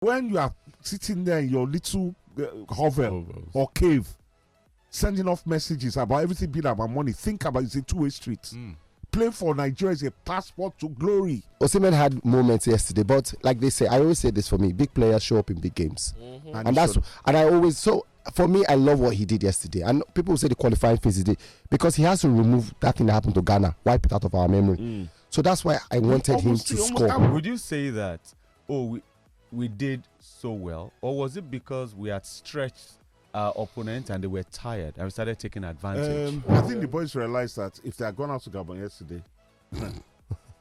when you are sitting there in your little hovel or cave, sending off messages about everything being about money, think about it's a two-way street. Playing for Nigeria is a passport to glory. Osimhen had moments yesterday, but like they say, I always say this for me: big players show up in big games, and I always so. For me, I love what he did yesterday, and people say the qualifying phase he did because he has to remove that thing that happened to Ghana, wipe it out of our memory. So that's why I wanted him to score. Would you say that? Oh, we did so well, or was it because we had stretched our opponent and they were tired and we started taking advantage? I think the boys realized that if they had gone out to Gabon yesterday,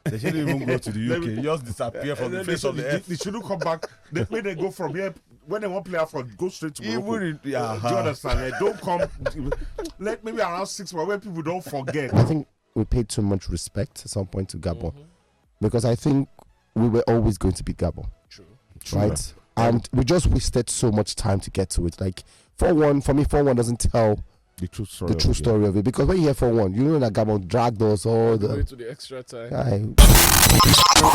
they shouldn't even go to the UK. They just disappear from the face of the earth. They shouldn't come back. When they go from here, when they want to play out front, go straight to Morocco. Do you understand? Don't come. Let maybe around 6 months when people don't forget. I think we paid too much respect at some point to Gabon because I think we were always going to beat Gabon. True. Right? And we just wasted so much time to get to it. Like 4-1, for me, 4-1 doesn't tell the true story of it. Because when you hear 4-1, you know that Gabon dragged us all the way to the extra time.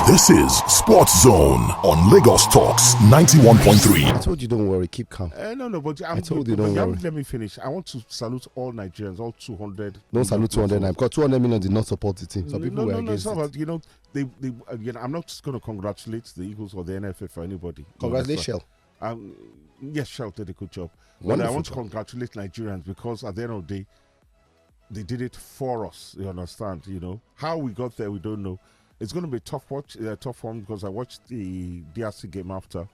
This is Sports Zone on Lagos Talks 91.3. I told you don't worry, keep calm. No, but I told you don't worry. Let me finish. I want to salute all Nigerians, all 200. Don't salute 209 because 200 million did not support the team. Some people were against it. But, you know, I'm not just going to congratulate the Eagles or the NFF for anybody. Congratulations, Chelle. Yes, Chelle did a good job. But I want to congratulate Nigerians because at the end of the day, they did it for us. You understand? You know how we got there. We don't know. It's going to be a tough one because I watched the DRC game after.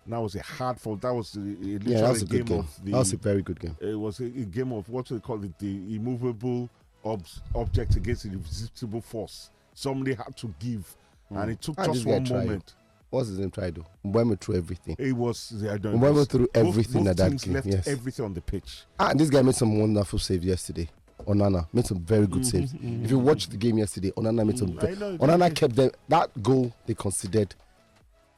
That was a hard fall. That was that was a good game. That was a very good game. It was a game of what do they call it? The immovable object against the irresistible force. Somebody had to give, and it took just one moment. What's his name tried though? Mbeumo threw everything. It was Mbeumo threw everything at that game. Left everything on the pitch. This guy made some wonderful saves yesterday. Onana made some very good saves. If you watch the game yesterday, Onana made some. Onana kept them. That goal they considered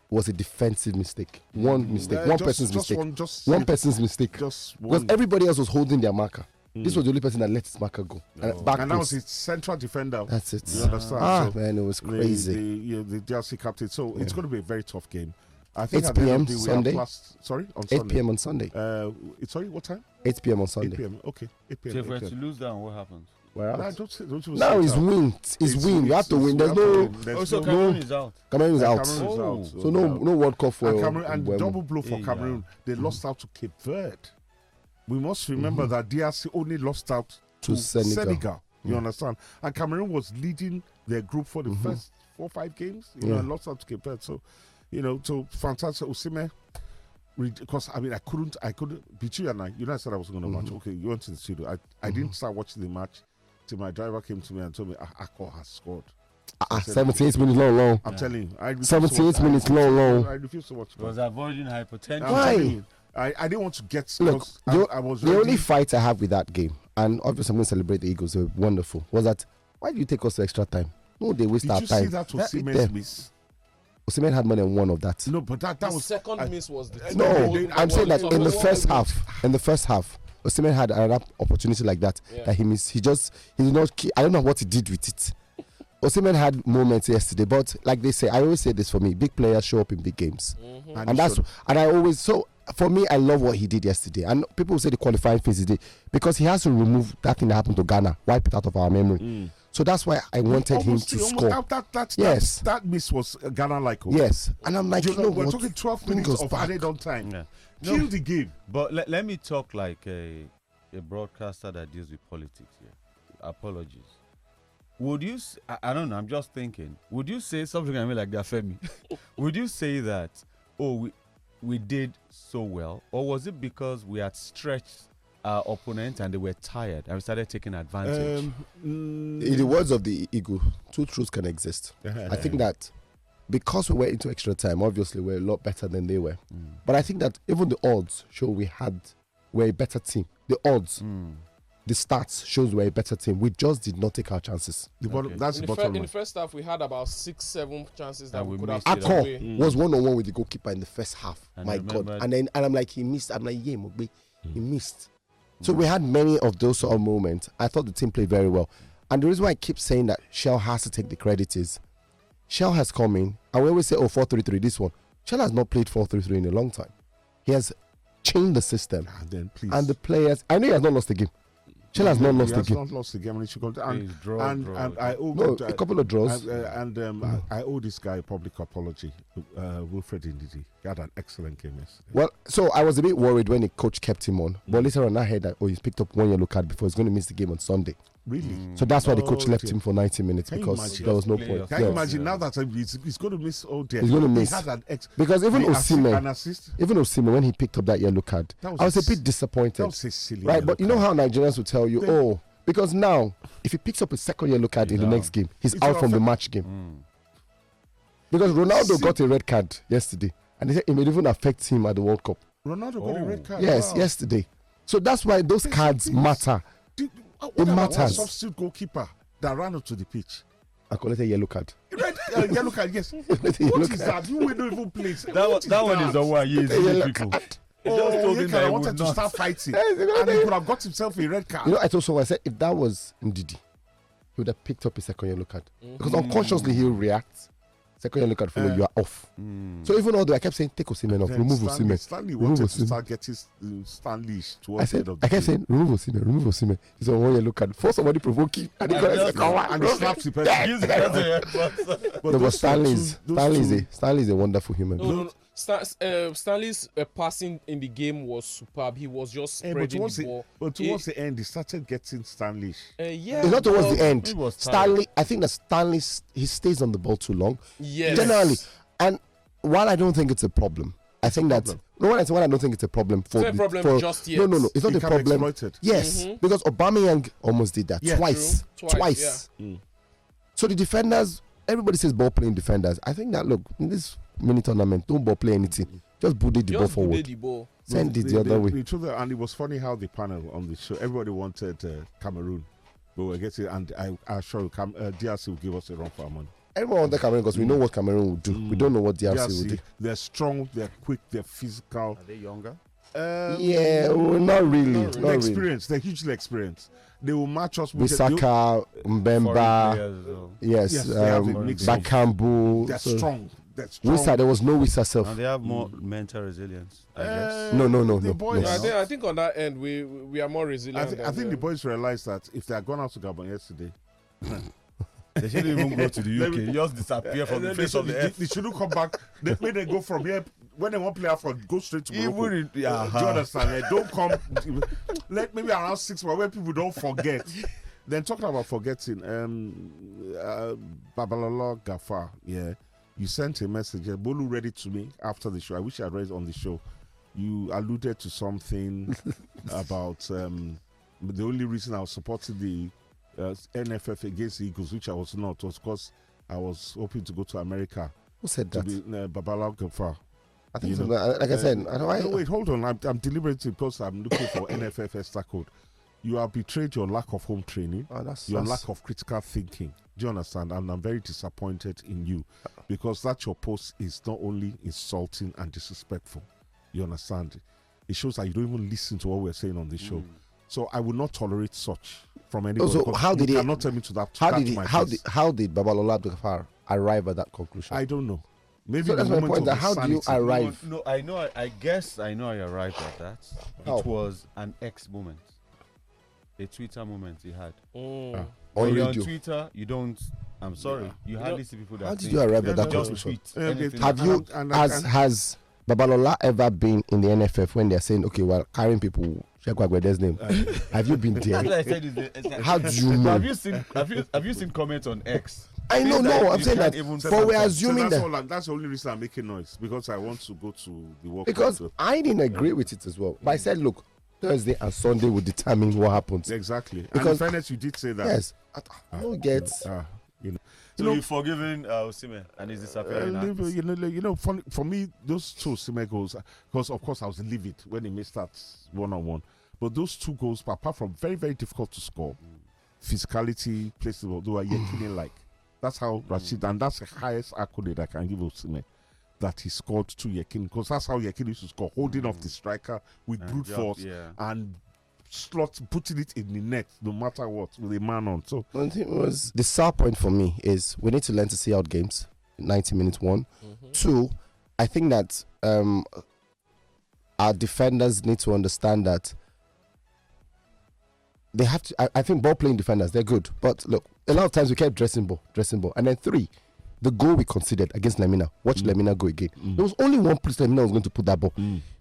was a defensive mistake. One mistake. One person's mistake. One person's mistake. Because everybody else was holding their marker. This was the only person that let his marker go. And that was his central defender. That's it. You understand? Man, it was crazy. The DRC captain. So it's going to be a very tough game. I think 8 p.m. Sunday. On 8 Sunday. p.m. on Sunday. Sorry, what time? 8 p.m. on Sunday. 8 p.m. Okay, 8 p.m. So if we're to lose down, what happens? Well, now it's win. It's win. You have to win. There's no. So Cameroon is out. Cameroon is out. So no World Cup for Cameroon. And double blow for Cameroon. They lost out to Cape Verde. We must remember that DRC only lost out to Senegal. You understand? And Cameroon was leading their group for the first 4 or 5 games. And lost out to Cape Verde. So, so fantastic. Osimhen. Because I couldn't. Between you and I said I was going to watch. Okay, you went to the studio. I didn't start watching the match till my driver came to me and told me Akko has scored. 78 minutes long. I'm telling you, 78 minutes long. I refuse to watch. It was avoiding hypertension. Why? I didn't want to get. Look, I was the only fight I have with that game, and obviously I'm going to celebrate the Eagles. They were wonderful. Was that why do you take us to extra time? No, they waste our time. Did you see that Osimhen's miss? Osimhen had more than one of that. No, but that was second miss was the no. I'm saying that in the first half, Osimhen had another opportunity like that that he missed. He did not. I don't know what he did with it. Osimhen had moments yesterday, but like they say, I always say this for me: big players show up in big games, and I always so. For me, I love what he did yesterday, and people say the qualifying phase he did because he has to remove that thing that happened to Ghana, wipe it out of our memory. So that's why I wanted him to score. That miss was Ghana-like. Yes, and I'm like, we're talking 12 minutes of added on time. Yeah. Kill the game. But let me talk like a broadcaster that deals with politics here. Apologies. Would you? I don't know. I'm just thinking. Would you say something like that, Femi? Would you say that? We did so well, or was it because we had stretched our opponent and they were tired and we started taking advantage? In the words of the Eagle, two truths can exist. I think that because we went into extra time, obviously we're a lot better than they were. But I think that even the odds show we're a better team. The odds, the stats shows we're a better team. We just did not take our chances. That's the bottom line. In the first half, we had about 6-7 chances that we could have. Akko was 1-on-1 with the goalkeeper in the first half. My God! And I'm like, he missed. I'm like, yeah, Mugbe, he missed. So we had many of those sort of moments. I thought the team played very well. And the reason why I keep saying that Chelle has to take the credit is Chelle has come in, and we always say, 4-3-3, this one. Chelle has not played 4-3-3 in a long time. He has changed the system. And the players, I know he has not lost a game. Chelle has not lost a game. He has not lost a game. And I owe a couple of draws. I owe this guy a public apology. Wilfred Ndidi. He had an excellent game yesterday. Well, so I was a bit worried when the coach kept him on. But later on, I heard that he's picked up one yellow card before he's going to miss the game on Sunday. Really? So that's why the coach left him for 90 minutes because there was no point. Can you imagine now that he's going to miss all day? He's going to miss. He had an because even Osimhen, when he picked up that yellow card, I was a bit disappointed. That was a silly right? But you know how Nigerians will tell you, because now, if he picks up a second yellow card in the next game, he's out from the match game. Because Ronaldo got a red card yesterday, and they said it may even affect him at the World Cup. Ronaldo got a red card? Yes, yesterday. So that's why those cards matter. It matters. One substitute goalkeeper that ran up to the pitch. I collected a yellow card. Yellow card, yes. What is that? You will not even play. That one is the one he is people. I wanted to start fighting. And he could have got himself a red card. You know, I told someone, I said, if that was Ndidi, he would have picked up a second yellow card. Because unconsciously he'll react. Second yellow card, follow, you are off. So even although I kept saying, take Osimhen off, remove Osimhen. Stanley wanted to start getting Stanley towards the end of the I kept saying, remove Osimhen. He's on one yellow card. For somebody provoking. And he slaps the person. But Stanley is a wonderful human being. Stanley's passing in the game was superb. He was just spreading the ball. But towards the end, he started getting Stanley. It's not towards the end. Stanley, I think that Stanley, he stays on the ball too long. Yes. Generally. And while I don't think it's a problem, I think that I don't think it's a problem for. It's not a problem just yet. No, it's not a problem. Yes, because Aubameyang almost did that twice. Yeah. So the defenders, everybody says ball playing defenders. I think that look in this mini tournament, don't ball play anything. Just bully the ball forward. Send it the other way. And it was funny how the panel on the show, everybody wanted Cameroon, but we're getting, and I assure you, DRC will give us a run for our money. Everyone wanted Cameroon because we know what Cameroon will do. We don't know what DRC will do. They're strong, they're quick, they're physical. Are they younger? Not really. They're experienced. They're hugely experienced. They will match us with Saka, Mbemba, yes, Bakambu. They're strong. Wissa, there was no Wissa self. And they have more mental resilience, I guess. No. Boys, I think on that end, we are more resilient. I think the boys realized that if they had gone out to Gabon yesterday, they shouldn't even go to the UK. They just disappear from the face of the earth. They shouldn't come back. When they go from here, when they want to play AFCON, go straight to Morocco. Do you understand? Don't come. Let maybe around 6 months when people don't forget. Then talking about forgetting, Babalola Gafar, you sent a message. Bolu read it to me after the show. I wish I read it on the show. You alluded to something about the only reason I was supporting the NFF against the Eagles, which I was not, was because I was hoping to go to America. Who said that? Babalola Gafar. I think so. Like I said, wait, hold on. I'm deliberating because I'm looking for NFF ESTA code. You have betrayed your lack of home training, your lack of critical thinking. Do you understand? And I'm very disappointed in you because that your post is not only insulting and disrespectful. You understand? It shows that you don't even listen to what we're saying on this show. So I will not tolerate such from anybody. So how did he? Cannot tell me to that. How did Babalola Gafar arrive at that conclusion? I don't know. Maybe so that's my point. How do you arrive? No, I know. I guess I know. I arrived at that. It was an X moment. A Twitter moment he had. On you're on Twitter, you don't. I'm sorry, you hardly see people that. How did you arrive at that conclusion? Have you? Has Babalola ever been in the NFF when they're saying, okay, well, carrying people, Shekwaguede's name? Have you been there? How do you know? Have you seen comments on X? I know, no, I'm saying that. But we're assuming that's the only reason I'm making noise because I want to go to the World Cup. Because I didn't agree with it as well. But I said, look, Thursday and Sunday will determine what happens. Exactly. Because, and in fairness, you did say that. Yes. I don't get. So you've forgiven Osimhen and his disappearance. For me, those two Osimhen goals, because of course I was livid when he missed that 1-on-1. But those two goals, apart from very, very difficult to score, physicality, places they were Yekini like. That's how Rashid, and that's the highest accolade I can give Osimhen. That he scored to Yekin, because that's how Yekin used to score, holding off the striker with brute force and putting it in the net, no matter what, with a man on. So one thing was the star point for me is we need to learn to see out games. 90 minutes, 1. 2, I think that our defenders need to understand that they have to. I think ball playing defenders, they're good, but look, a lot of times we kept dressing ball, and then 3. The goal we considered against Lemina. Watch Lemina go again. There was only one place Lemina was going to put that ball.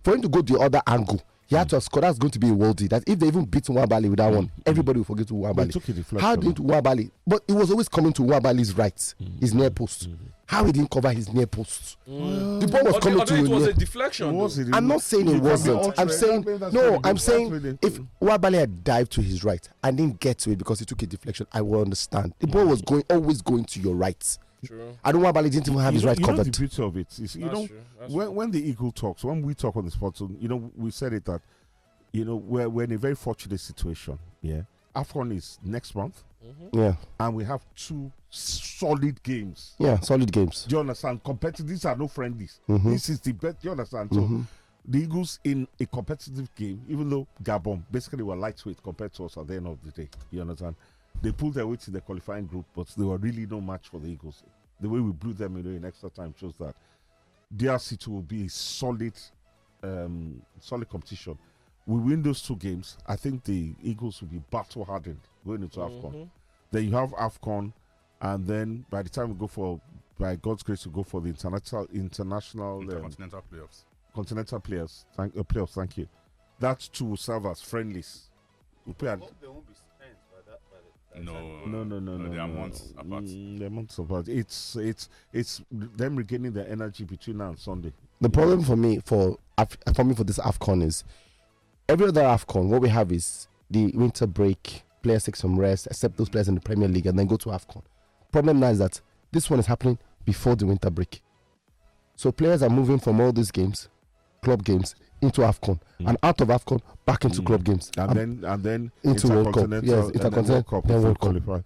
For him to go the other angle, he had to have scored. That's going to be a worldie. That if they even beat Nwabali with that one, everybody will forget to Nwabali. How did Nwabali? But it was always coming to Nwabali's right, his near post. How he didn't cover his near post. The ball was coming to you. It was a deflection. I'm not saying it wasn't. I'm saying no. I'm saying if Nwabali had dived to his right and didn't get to it because he took a deflection, I will understand. The ball was always going to your right. True. I don't know why didn't even have his right covered. The beauty of it is, when the Eagle talks, when we talk on the spot, we said it that, we're in a very fortunate situation. Yeah, AFCON is next month. Yeah, and we have 2 solid games. Yeah, solid games. Do you understand? These are no friendlies. This is the best. Do you understand? So the Eagles in a competitive game, even though Gabon basically were lightweight compared to us at the end of the day. You understand? They pulled their weight in the qualifying group, but they were really no match for the Eagles. The way we blew them in extra time shows that DRC2 will be a solid competition. We win those 2 games. I think the Eagles will be battle hardened going into AFCON. Then you have AFCON, and then by the time by God's grace, we go for the international intercontinental playoffs. Continental playoffs. Thank you. That too will serve as friendlies. We play. No. They are months apart. They're months apart. It's them regaining their energy between now and Sunday. The problem for me for this AFCON is every other AFCON, what we have is the winter break, players take some rest, except those players in the Premier League, and then go to AFCON. Problem now is that this one is happening before the winter break. So players are moving from all these games, club games, into AFCON, and out of AFCON back into club games, and then into World Cup. Yes, Intercontinental, then World Cup.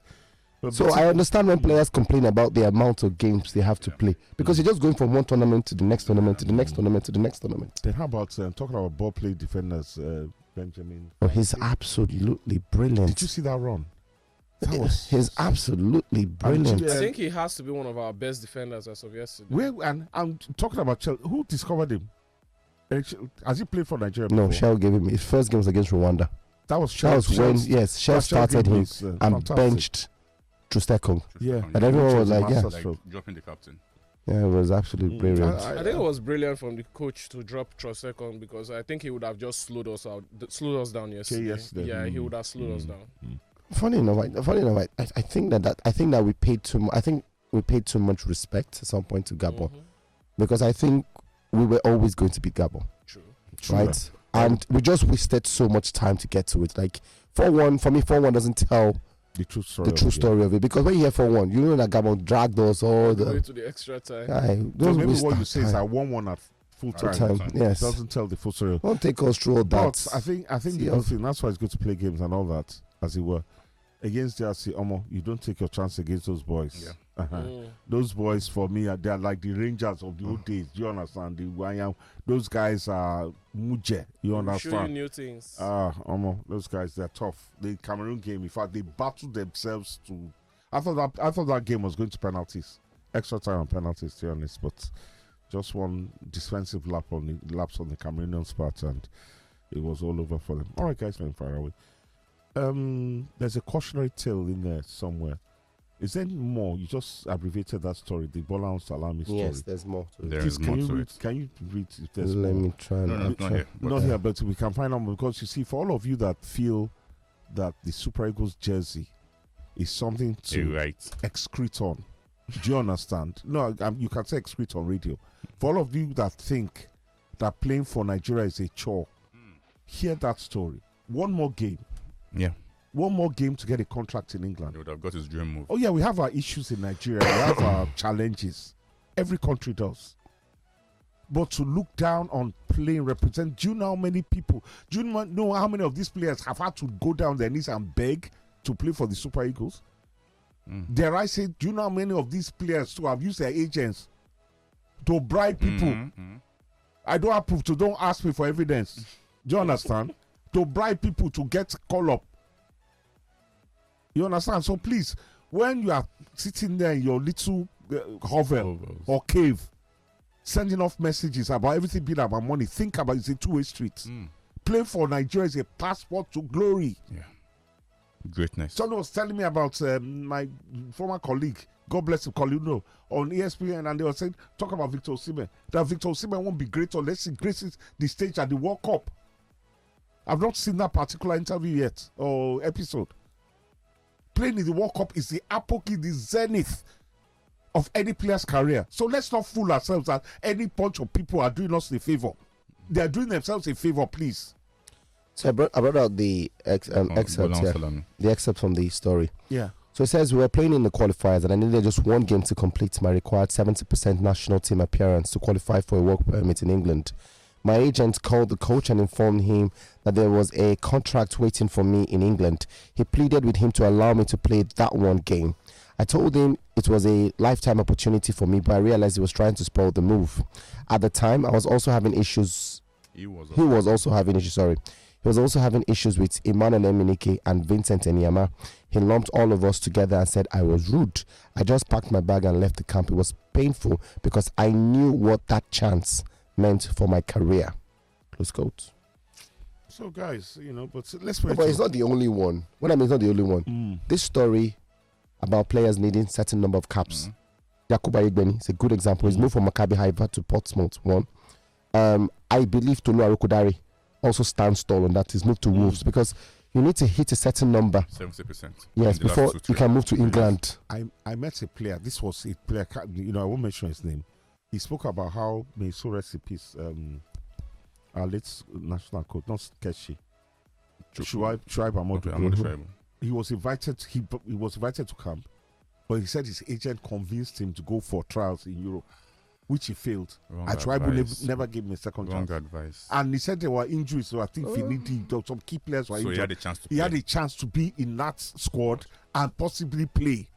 So I understand when players complain about the amount of games they have to play, because you're just going from one tournament to the next tournament to the next tournament to the next tournament. Then how about talking about ball play defenders, Benjamin? Oh, he's absolutely brilliant. Did you see that run? He's absolutely brilliant. I think he has to be one of our best defenders as of yesterday. And I'm talking about Chelle. Who discovered him? Has he played for Nigeria before? No, Chelle gave him his first game was against Rwanda. That was Chelle. Chelle started him and benched Trustekong. Yeah, and everyone was like, dropping the captain. Yeah, it was absolutely brilliant. I think it was brilliant from the coach to drop Trustekong, because I think he would have just slowed us down yesterday. Yeah, he would have slowed us down. Funny enough, I think that we paid too much respect at some point to Gabon, because I think we were always going to beat Gabon. True. Right? And we just wasted so much time to get to it. Like 4-1, for me, 4-1 doesn't tell the true story of it. Because when you hear 4-1, you know that Gabon dragged us all the way to the extra time. So maybe what you say is that 1-1 at full time. Yes. Doesn't tell the full story. Don't take us through all that. But I think the other thing, that's why it's good to play games and all that, as it were. Against DRC, you don't take your chance against those boys. Yeah. Those boys, for me, they're like the Rangers of the old days. Do you understand? Those guys are muje. You understand? Show you new things. Those guys, they're tough. The Cameroon game, in fact, they battled themselves to. I thought that game was going to penalties, extra time and penalties, to be honest. But just one defensive lapse on the Cameroonians' part, and it was all over for them. All right, guys, going far away. There's a cautionary tale in there somewhere. Is there more? You just abbreviated that story, the Bola Salami story. Yes, there's more to it. There's more to it. Can you read if there's Let more? me try. Not here, but we can find out, because you see, for all of you that feel that the Super Eagles jersey is something to excrete on, do you understand? No, you can say excrete on radio. For all of you that think that playing for Nigeria is a chore, hear that story. One more game. Yeah. One more game to get a contract in England. He would have got his dream move. Oh, yeah, we have our issues in Nigeria. We have our challenges. Every country does. But to look down on playing, represent, do you know how many people, do you know how many of these players have had to go down their knees and beg to play for the Super Eagles? Dare I say, do you know how many of these players who have used their agents to bribe people? I don't have proof, so don't ask me for evidence. Do you understand? To bribe people to get call up. You understand? So please, when you are sitting there in your little hovel or cave, sending off messages about everything being about money. Think about it's a two-way street. Playing for Nigeria is a passport to glory. Yeah. Greatness. Someone was telling me about my former colleague, God bless him, Colino, on ESPN, and they were saying, talk about Victor Osimhen, that Victor Osimhen won't be great unless he graces the stage at the World Cup. I've not seen that particular interview yet, or episode. Playing in the World Cup is the epoch, the zenith of any player's career. So let's not fool ourselves that any bunch of people are doing us a favor. They are doing themselves a favor, please. So I brought out the excerpt here, the excerpt from the story. Yeah. So it says, we were playing in the qualifiers and I needed just one game to complete my required 70% national team appearance to qualify for a work permit in England. My agent called the coach and informed him that there was a contract waiting for me in England. He pleaded with him to allow me to play that one game. I told him it was a lifetime opportunity for me, but I realized he was trying to spoil the move. At the time, I was also having issues. He was also having issues with Emmanuel Emenike and Vincent Enyama. He lumped all of us together and said I was rude. I just packed my bag and left the camp. It was painful because I knew what that chance meant for my career. Close quote. So, guys, but let's wait. But it's not the only one. What I mean, it's not the only one. This story about players needing certain number of caps. Yakuba Igbeni is a good example. He's moved from Maccabi Haifa to Portsmouth. One. I believe Tolu Arokodare also stands tall on that. He's moved to Wolves because you need to hit a certain number. 70%. Yes, before you can move to England. I met a player. This was a player. I won't mention his name. He spoke about how, may so rest in peace, our late national coach, not Keshi, Shuaib Ahmadu. He was invited. He was invited to camp, but he said his agent convinced him to go for trials in Europe, which he failed. Shuaib never gave him a second chance. Wrong advice. And he said there were injuries, so I think some key players were injured. He had a chance to play. He had a chance to be in that squad and possibly play.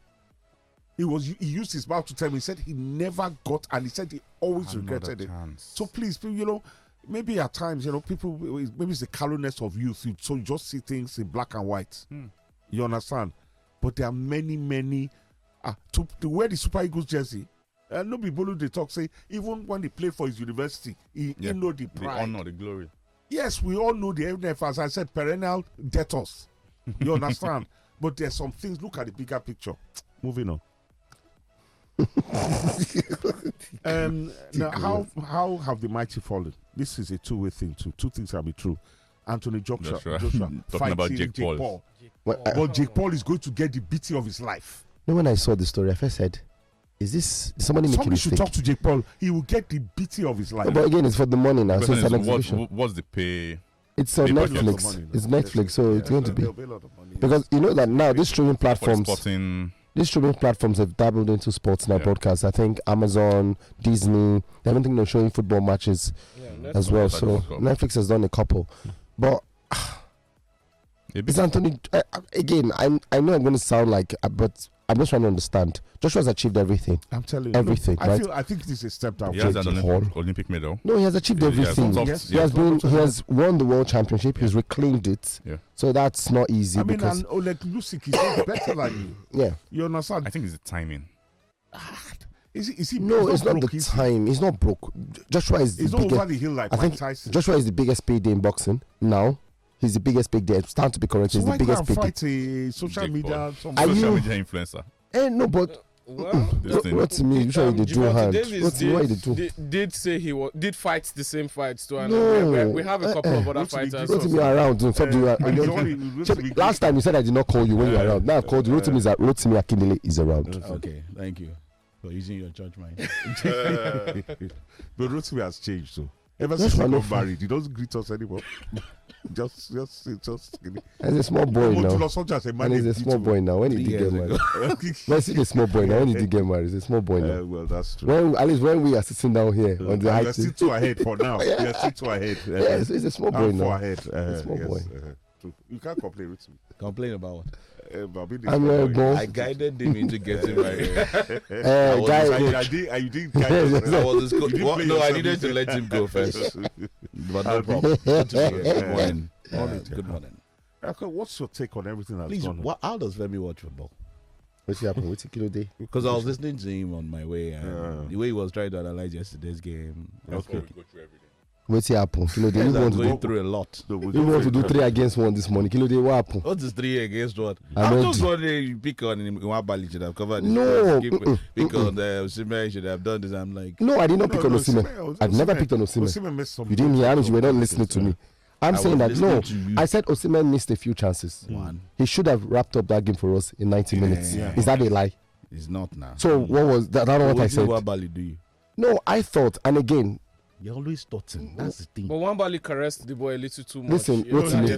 He used his mouth to tell me. He said he never got, and he said he always regretted it. So please, maybe at times, people, maybe it's the callousness of youth. So you just see things in black and white. You understand? But there are many. To wear the Super Eagles jersey, no people they talk say even when he played for his university, he know the pride, the honor, the glory. Yes, we all know the evidence. As I said, perennial debtors. You understand? But there's some things. Look at the bigger picture. Moving on. Now, how have the mighty fallen? This is a two-way thing too. Two things can be true. Anthony Joshua talking about Jake Paul. But Jake Paul is going to get the beating of his life. When I saw the story, I first said, "Is somebody making a mistake?" Should talk to Jake Paul. He will get the beating of his life. But again, it's for the money now. So it's what's the pay? It's on Netflix. It's Netflix, so it's going to be because you know that now these streaming platforms. These streaming platforms have dabbled into sports now broadcasts. I think Amazon, Disney, they haven't think they're showing football matches as well. So Netflix has done a couple. But it's Anthony, again, I know I'm going to sound like, but I'm just trying to understand. Joshua's achieved everything. I'm telling you. Everything, right? I think this is a step down. He has an Olympic medal. No, he has achieved everything. He has won the World Championship. He's reclaimed it. Yeah. So that's not easy. And Oleg Lusik is better than you. Yeah. You understand? I think it's the timing. Is he? No, it's not the time. He's not broke. Joshua is. He's not over the hill like Mike Tyson. Joshua is the biggest payday in boxing now. He's the biggest big day. It's time to be correct. So he's the biggest big fight a social media influencer? No, but what to me? Usually they do hand. Why they do? Did say he did fight the same fights too. No, we have a couple of other fighters. Rotimi around. Last time you said I did not call you when you were around. Now I've called you. Rotimi Akindele is around. Okay, thank you for using your judgment. But Rotimi has changed, so. Ever since he got married, he doesn't greet us anymore. just as a small boy now. And he's a small boy now. When did he get married? Let's see the small boy now. When did he get married? He's a small boy now. Well, that's true. At least when we are sitting down here on the height. You're still too ahead for now. You're still too ahead. Yes, he's a small boy now. Ahead. A small boy. You can't complain with me. Complain about what? I guided him into getting married. You didn't guide us. No, I needed to let him go first. But no problem. Good morning. Good morning. What's your take on everything that's gone on? How does Femi watch football? What's happened? What's Kilo Day? Because I was listening to him on my way, and the way he was trying to analyze yesterday's game. That's what we go through every day. What's happened? Kilo Day, you want to go through a lot. You want to do 3 against 1 this morning. Kilo Day, what happened? What is 3 against 1? I'm just wondering you pick on Nwabali should have covered this. No. Pick on Osimhen should have done this. I'm like, no, I did not pick on Osimhen. I've never picked on Osimhen. You didn't hear me. You were not listening to me. I'm saying that no. I said Osimhen missed a few chances. One. He should have wrapped up that game for us in 90 minutes. Yeah. Is that a lie? It's not now. So what was that? That's what I said. What do you? No, I thought, and again, you're always thoughting. That's the thing. But Nwabali caressed the boy a little too much. Listen, Rotimi.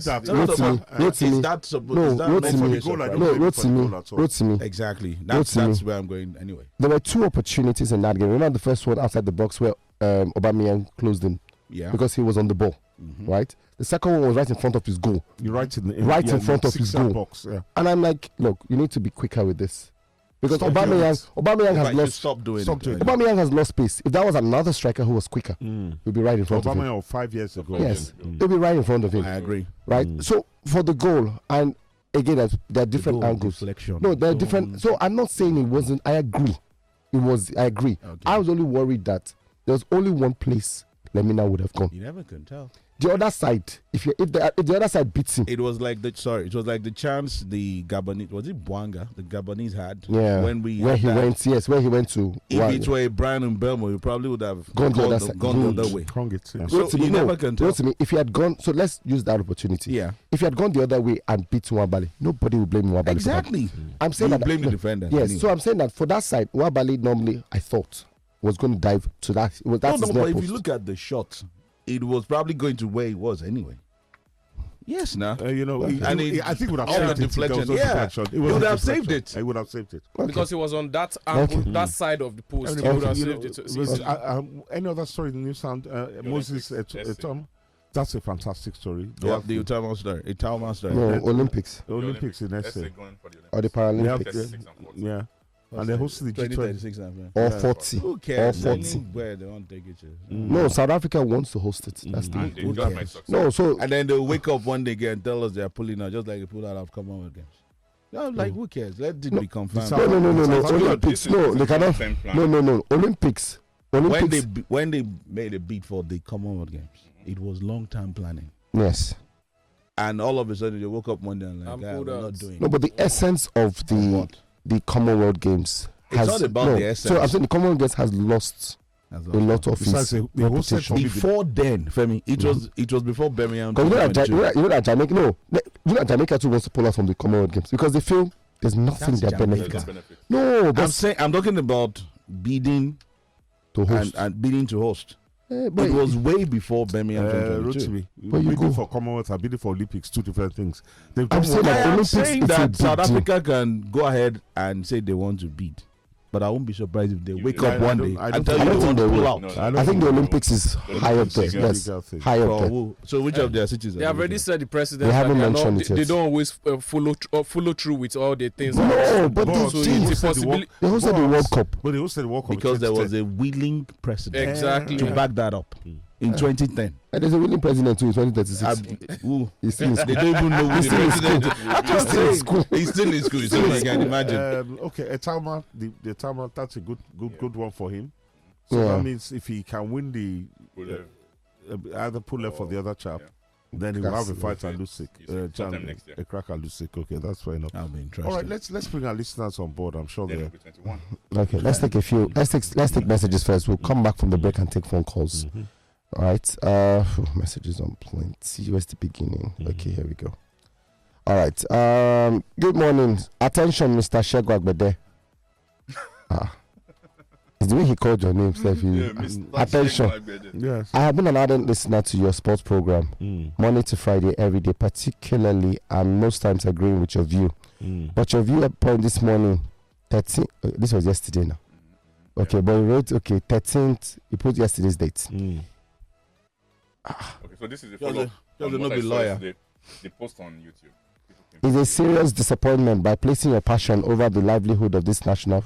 Exactly. That's where I'm going anyway. There were 2 opportunities in that game. Remember the first one outside the box where Aubameyang closed him because he was on the ball, right? The second one was right in front of his goal. You're right in front of his goal. Box, yeah. And I'm like, look, you need to be quicker with this. Because Aubameyang has lost. Stop doing it. Aubameyang has lost space. If that was another striker who was quicker, he'll be right in front of him. Aubameyang 5 years ago. Yes, he'll be right in front of him. I agree. Right. So for the goal, and again, there are different angles. Deflection. There are different. So I'm not saying it wasn't. I agree. It was. I agree. Okay. I was only worried that there was only one place Lemina would have gone. You never can tell. The other side, if the other side beats him, it was like the chance the Gabonese, was it Bwanga, the Gabonese had where he went to. If it were Brian and Belmo, he probably would have gone the other way. So you never can tell. If he had gone, so let's use that opportunity. Yeah. If he had gone the other way and beat Nwabali, nobody would blame Nwabali. Exactly. I'm saying that blame the defender. Yes. Anyway. So I'm saying that for that side, Nwabali normally I thought was going to dive to that. But if you look at the shot, it was probably going to where it was anyway. Yes, now. I think would have saved the deflection. It would have saved it. It would have saved it. Because it was on that angle, that side of the post. It would have saved it. Any other story in New Sound? Moses Tom? That's a fantastic story. Yeah, the Utama story. No, Olympics. Olympics in SA. Or the Paralympics. Yeah. And they hosted the G20. Or 40. Who cares? Or 40. Where they want to take it. No, South Africa wants to host it. That's the No, so and then they'll wake up one day again and tell us they're pulling out, just like they pull out of Commonwealth Games. No, like who cares? Let it be confirmed. No. Olympics. No, they cannot. No. Olympics. When they made a bid for the Commonwealth Games, it was long-term planning. Yes. And all of a sudden they woke up one day and we're not doing it. No, but the essence of the Commonwealth Games it's not about the essence. So I'm saying the Commonwealth Games has lost a lot of its reputation. Before then, Femi, it was before Birmingham. You know that Jamaica too wants to pull out from the Commonwealth Games because they feel there's nothing that benefits. No, but I'm talking about bidding to host and bidding to host. But it was way before Birmingham 2022. But you bidding for Commonwealth and bidding for Olympics, 2 different things. I'm saying that South Africa can go ahead and say they want to bid. But I won't be surprised if they wake up one day and tell you they want to pull out. I think the Olympics is high up there. Yes, high up there. So which of their cities? They have already said the president. They haven't mentioned it yet. They don't always follow through with all the things. No, but they hosted the World Cup. But they hosted the World Cup because there was a willing president to back that up. In 2010. And there's a winning president too in 2036. He's still in school. They don't even know who the president is. He's still in school. He's still in school, so you can imagine. Okay, Etama, the Etama, that's a good one for him. So that means if he can win the either pull left for the other chap, then he will have a fight at Lusik. A crack at Lusik. Okay, that's fair enough. I'll be interested. All right, let's bring our listeners on board. I'm sure they're. Okay, let's take a few. Let's take messages first. We'll come back from the break and take phone calls. All right. Messages on plenty. Where's the beginning? Okay, here we go. All right. Good morning. Attention, Mr. Shegwagbede. It's the way he called your name, Steffi. Attention. Yes. I have been an ardent listener to your sports program, Monday to Friday, every day, particularly and most times agreeing with your view. But your view point this morning, 13. This was yesterday now. Okay, but he wrote 13th. He put yesterday's date. Okay, so this is a follow-up. The post on YouTube. It's a serious disappointment by placing your passion over the livelihood of this national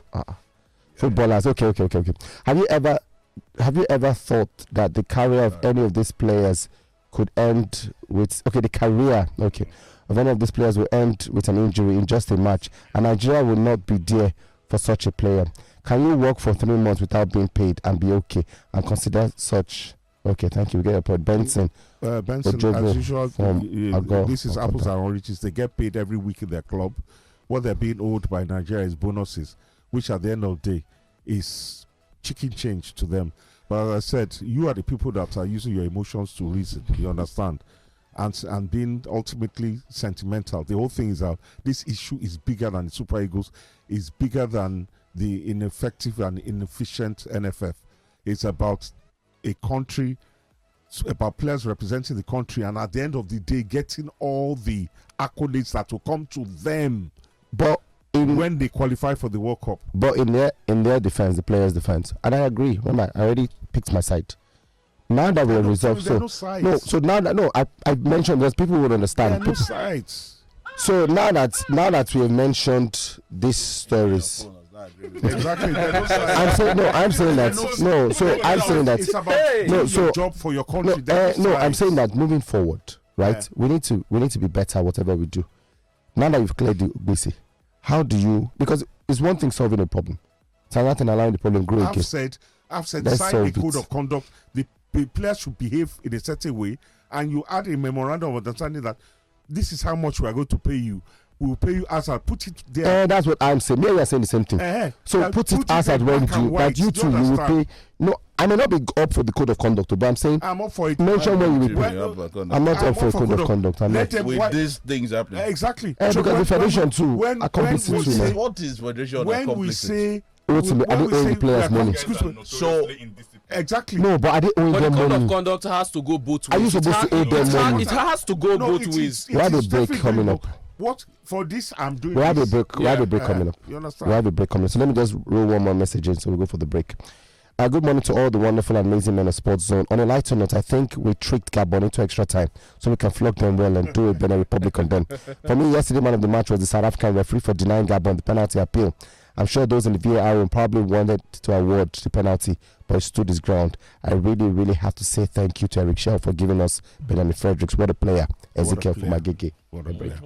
footballers. Okay. Have you ever thought that the career of any of these players could end with the career of any of these players will end with an injury in just a match, and Nigeria will not be there for such a player. Can you work for 3 months without being paid and be okay and consider such? Okay, thank you. We get a point. Benson, as usual, this is apples and oranges. They get paid every week in their club. What they're being owed by Nigeria is bonuses, which at the end of the day is chicken change to them. But as I said, you are the people that are using your emotions to reason. You understand? And being ultimately sentimental. The whole thing is that this issue is bigger than the Super Eagles, is bigger than the ineffective and inefficient NFF. It's about a country, about players representing the country, and at the end of the day, getting all the accolades that will come to them. But when they qualify for the World Cup. But in their defense, the players' defense, and I agree. Remember, I already picked my side. Now that we have resolved, so now that I mentioned those people would understand. There are no sides. So now that we have mentioned these stories. Exactly. I'm saying that it's about your job for your country. I'm saying that moving forward, right? We need to be better at whatever we do. Now that you've cleared the BC, how do you? Because it's one thing solving a problem, it's another thing allowing the problem grow again. I've said sign a code of conduct. The players should behave in a certain way, and you add a memorandum of understanding that this is how much we are going to pay you. We will pay you as I put it there. That's what I'm saying. Maybe you're saying the same thing. So put it as at when you that you two you will pay. No, I may not be up for the code of conduct, but I'm saying I'm up for it. Mention when you will pay. I'm not up for the code of conduct. I'm not. With these things happening. Exactly. Because the federation too accomplishes too. What is federation when we say I didn't owe the players money. So exactly. No, but I didn't owe them money. The code of conduct has to go both ways. Are you supposed to owe them money? It has to go both ways. We have a break coming up. What for this I'm doing? We have a break. We have a break coming up. You understand? We have a break coming. So let me just roll one more message in, so we'll go for the break. Good morning to all the wonderful and amazing men of Sports Zone. On a lighter note, I think we tricked Gabon into extra time so we can flog them well and do a Benin Republic on them. For me, yesterday man of the match was the South African referee for denying Gabon the penalty appeal. I'm sure those in the VAR probably wanted to award the penalty, but he stood his ground. I really, really have to say thank you to Eric Chelle for giving us Benjamin Fredericks. What a player. Ezekiel from Agege. What a player.